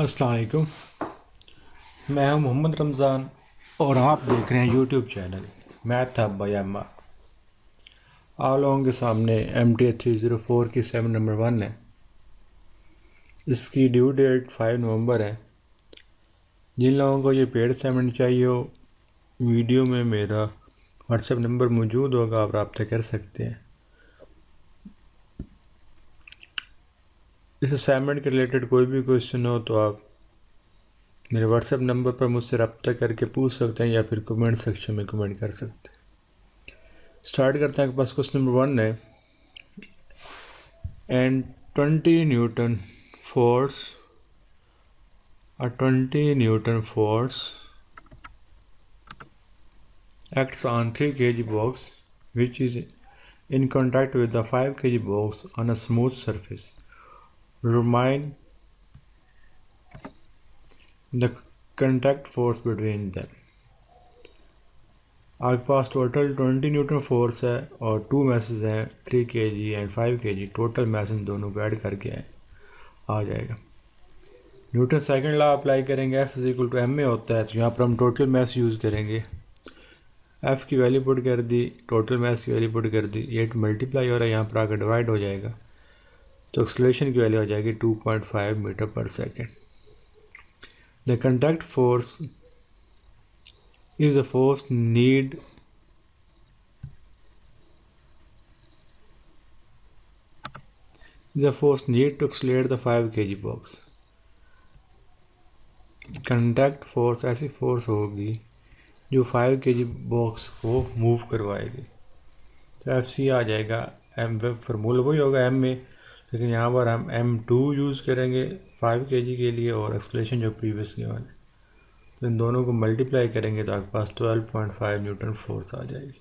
अस्सलाम वालेकुम। मैं हूं मोहम्मद रमज़ान और आप देख रहे हैं YouTube channel math hub by Emma. आप लोगों के सामने MTA 304 की 7 नंबर 1 है। इसकी ड्यू डेट 5 नवंबर है। जिन लोगों को ये पेड असाइनमेंट चाहिए हो, वीडियो में मेरा व्हाट्सएप नंबर मौजूद होगा, आप रब्ता कर सकते हैं। इस असाइनमेंट के रिलेटेड कोई भी क्वेश्चन हो तो आप मेरे व्हाट्सएप नंबर पर मुझसे रब्ता करके पूछ सकते हैं या फिर कमेंट सेक्शन में कमेंट कर सकते हैं। स्टार्ट करते हैं। बस क्वेश्चन नंबर 1 है, and 20 Newton force, a 20 Newton force acts on 3 kg box which is in contact with the 5 kg box on a smooth surface. Determine the contact force between them. आपके पास total 20 Newton force है और 2 message हैं 3 kg and 5 kg। Total message दोनों को add करके आ जाएगा। Newton second law apply करेंगे, F = ma होता है, तो यहाँ पर हम टोटल मैस यूज़ करेंगे। F की वैल्यू पुट कर दी, टोटल मैस की वैल्यू पुट कर दी, 8 मल्टीप्लाई हो रहा है, यहाँ पर आकर डिवाइड हो जाएगा, तो एक्सलेशन की वैल्यू हो जाएगी 2.5 मीटर पर second. The conduct force is a force need to accelerate the 5 kg box। Conduct force ऐसी फोर्स होगी जो 5 kg बॉक्स को मूव करवाएगी। तो FC आ जाएगा, एम फार्मूला वही होगा M में, लेकिन यहाँ पर हम M2 यूज़ करेंगे 5 kg के लिए और एक्सलेशन जो प्रीवियस के वाले, तो इन दोनों को मल्टीप्लाई करेंगे तो आपके पास 12.5 न्यूटन फोर्स आ जाएगी।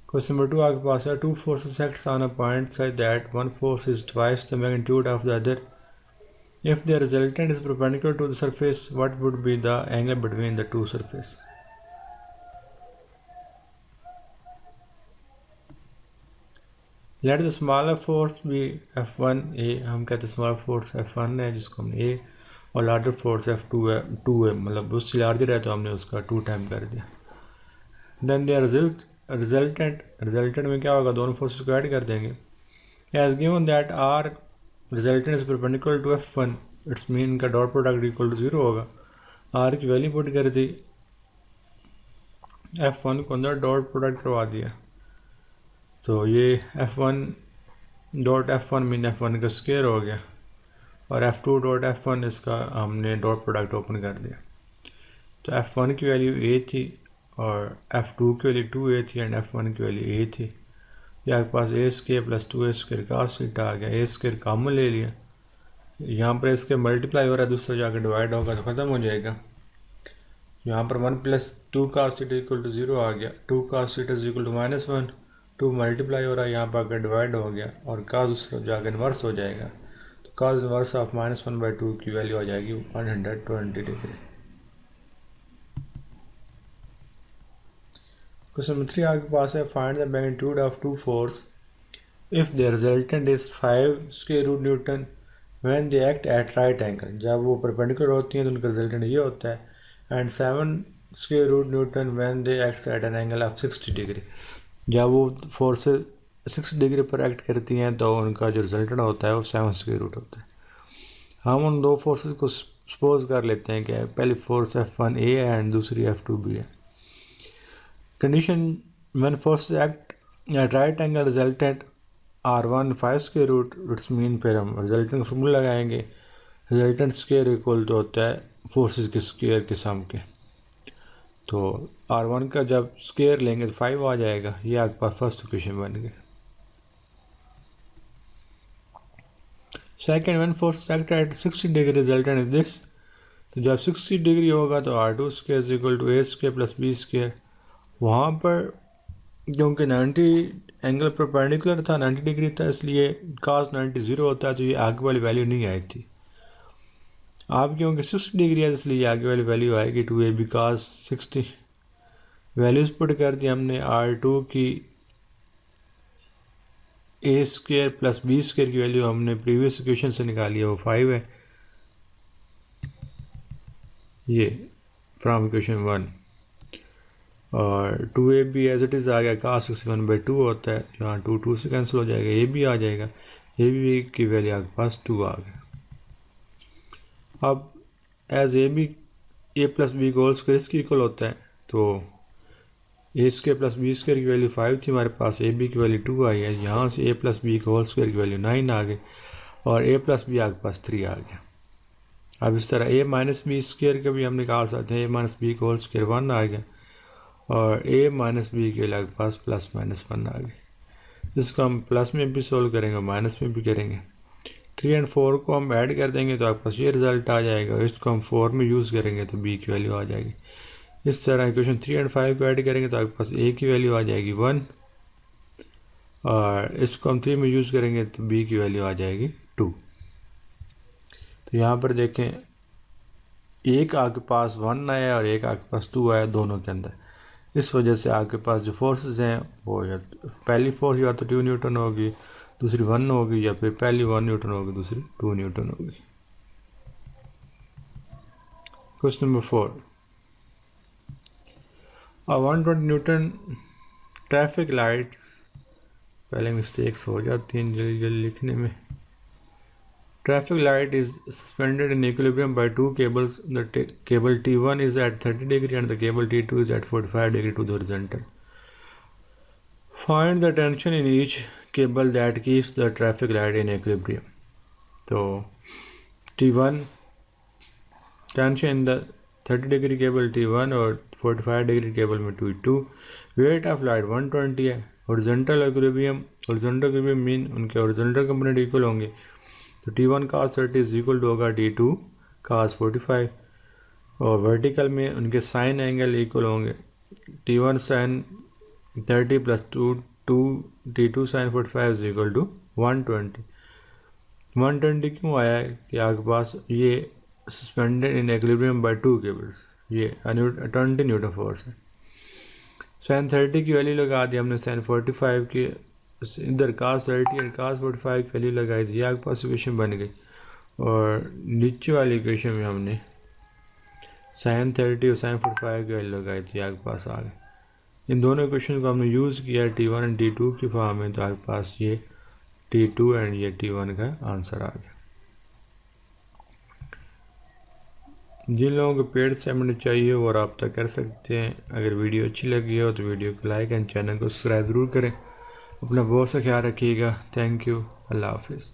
क्वेश्चन नंबर 2 आपके पास है, 2 forces acts on a point such that one force is twice the magnitude of the other. If the resultant is perpendicular to the surface, what would be the angle between the two surfaces? Let the smaller force be F1A, हम कहते हैं smaller force F1 है जिसको हमने A, और larger force F2 है, मतलब उससे लार्जर है तो हमने उसका 2 टाइम कर दिया। देन द रिजल्टेंट में क्या होगा, दोनों फोर्सेस को ऐड कर देंगे। As given that R resultant is perpendicular to F1, it's mean इनका डॉट प्रोडक्ट इक्वल टू 0 होगा। R की वैल्यू पुट कर दी, F1 को अंदर डॉट प्रोडक्ट करवा दिया, तो ये F1 मीन F1 का स्क्वायर हो गया, और F2 इसका हमने डॉट प्रोडक्ट ओपन कर दिया। तो F1 की वैल्यू A थी और F2 की वैल्यू 2A थी एंड F1 की वैल्यू A थी। ये आपके पास A² + 2A² cos थीटा आ गया। A² कॉमन ले लिया, यहाँ पर इसके मल्टीप्लाई हो रहा है, दूसरा जाकर डिवाइड होगा तो ख़त्म हो जाएगा। यहाँ पर 1 + 2 cos θ = 0 आ गया, 2 cos θ = -1, 2 मल्टीप्लाई हो रहा है, यहाँ पर आकर डिवाइड हो गया और cos दूसरा जाकर इन्वर्स हो जाएगा, तो cos इन्वर्स ऑफ -1/2 की वैल्यू आ जाएगी 120 डिग्री। क्वेश्चन नंबर 3 आपके पास है, find the magnitude of 2 force if the resultant is 5√N when they act at right angle. जब वो परपेंडिकुलर होती हैं तो उनका रिजल्टेंट ये होता है, and 7√N when they act at an angle of 60 degree. जब वो फोर्सेस 60 डिग्री पर एक्ट करती हैं तो उनका जो रिजल्टेंट होता है वो 7√N होता है। हम उन दो फोर्सेस को सपोज कर लेते हैं कि पहली फोर्स F1A है एंड दूसरी F2B है। Condition, when forces act at right angle resultant R1 5√, it's mean फिर हम रिजल्टेंट का फॉर्मूला लगाएंगे, रिजल्टेंट स्क्वायर इक्वल तो होता है फोर्सेस के स्क्वायर के सम के, तो R1 का जब स्क्वायर लेंगे तो 5 आ जाएगा। ये आपके पास फर्स्ट इक्वेशन बन गई। Second, when forces act at 60 degree resultant is this, तो जब 60 डिग्री होगा तो R2² = A² + B²। वहाँ पर क्योंकि 90 एंगल परपेंडिकुलर था, 90 डिग्री था, इसलिए cos 90 0 होता है, तो ये आगे वाली वैल्यू नहीं आई थी। आप क्योंकि 60 डिग्री है इसलिए आगे वाली वैल्यू आएगी 2AB cos 60। वैल्यूज़ पुट कर दी हमने, R2 की A² + B² की वैल्यू हमने प्रीवियस इक्वेशन से निकाली है, वो 5 है, ये फ्राम इक्वेशन 1। और 2ab एज इट इज़ आ गया, cos 61/2 होता है, यहाँ 2 से कैंसिल हो जाएगा, ए बी आ जाएगा, ए बी की वैल्यू आपके पास 2 आ गया। अब as A B A plus B whole square इसके इक्वल होता है, तो A square plus B square की वैल्यू 5 थी हमारे पास, ए बी की वैल्यू 2 आई है, यहाँ से ए प्लस बी होल स्क्वायर की वैल्यू 9 आ गई और ए प्लस बी आपके पास 3 आ गया। अब इस तरह ए माइनस बी स्क्वायर का भी हम निकाल सकते हैं, ए माइनस बी होल स्क्वायर 1 आ गया और ए माइनस बी के आपके पास प्लस माइनस 1 आ गई। इसको हम प्लस में भी सोल्व करेंगे, माइनस में भी करेंगे। 3 और 4 को हम ऐड कर देंगे तो आपके पास ये रिजल्ट आ जाएगा, इसको हम 4 में यूज़ करेंगे तो बी की वैल्यू आ जाएगी। इस तरह इक्वेशन 3 और 5 को ऐड करेंगे तो आपके पास ए की वैल्यू आ जाएगी 1 और इसको हम 3 में यूज़ करेंगे तो बी की वैल्यू आ जाएगी 2। तो यहाँ पर देखें, एक आपके पास 1 आया और एक आपके पास 2 आया दोनों के अंदर। इस वजह से आपके पास जो फोर्सेस हैं वो या पहली फोर्स या तो 2 न्यूटन होगी, दूसरी 1 होगी, या फिर पहली 1 न्यूटन होगी, दूसरी 2 न्यूटन होगी। Question number 4, 120 Newton traffic lights, पहले मिस्टेक्स हो जाती हैं जल्दी जल्दी लिखने में। Traffic light is suspended in equilibrium by two cables. The cable T1 is at 30 degree and the cable T2 is at 45 degree to the horizontal. Find the tension in each cable that keeps the traffic light in equilibrium. So T1 tension in the 30 degree cable T1 और 45 degree cable में T2, weight of light 120 है। horizontal equilibrium mean उनके horizontal component equal होंगे, तो T1 cos 30 is equal to होगा T2 cos 45 और vertical में उनके साइन एंगल इक्वल होंगे, T1 sin 30 plus 2 T2 sin 45 is equal to 120। 120 क्यों आया है कि आपके पास ये suspended in equilibrium by two cables, ये 20 न्यूटन फोर्स है। sin 30 की वैल्यू लगा दी हमने, sin 45 की इधर cos 30 और cos 45 की वैल्यू लगाई थी, ये आपके पास इक्वेशन बन गई। और नीचे वाली इक्वेशन में हमने sin 30 और sin 45 की वैल्यू लगाई थी, आपके पास आ गए। इन दोनों इक्वेशन को हमने यूज़ किया T1 और T2 की फॉर्म में, तो आपके पास ये T2 एंड ये T1 का आंसर आ गया। जिन लोगों को पेड असाइनमेंट चाहिए वो रब्ता कर सकते हैं। अगर वीडियो अच्छी लगी हो तो वीडियो को लाइक एंड चैनल को सब्सक्राइब ज़रूर करें। अपना बहुत सा ख्याल रखिएगा। Thank you. अल्लाह हाफिज़।